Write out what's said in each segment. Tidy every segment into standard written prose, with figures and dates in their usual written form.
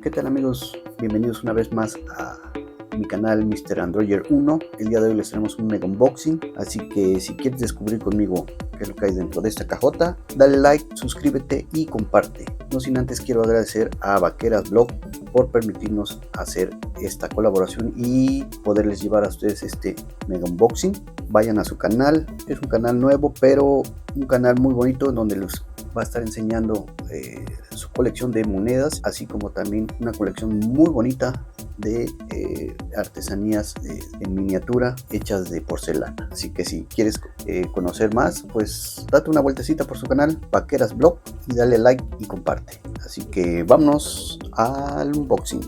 ¿Qué tal amigos? Bienvenidos una vez más a mi canal Mr. Androider 1. El día de hoy les tenemos un mega unboxing, así que si quieres descubrir conmigo qué es lo que hay dentro de esta cajota, dale like, suscríbete y comparte. No sin antes quiero agradecer a Vaqueras Blog por permitirnos hacer esta colaboración y poderles llevar a ustedes este mega unboxing. Vayan a su canal, es un canal nuevo pero un canal muy bonito donde les va a estar enseñando su colección de monedas, así como también una colección muy bonita de artesanías en miniatura hechas de porcelana. Así que si quieres conocer más, pues date una vueltecita por su canal Vaqueras Blog y dale like y comparte. Así que vámonos al unboxing.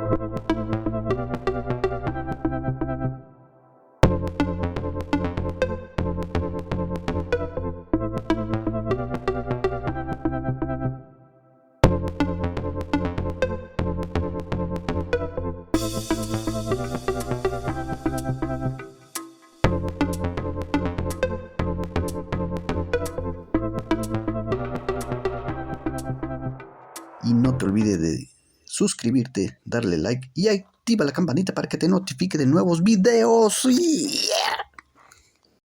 Y no te olvides de suscribirte, darle like y activa la campanita para que te notifique de nuevos videos. Yeah.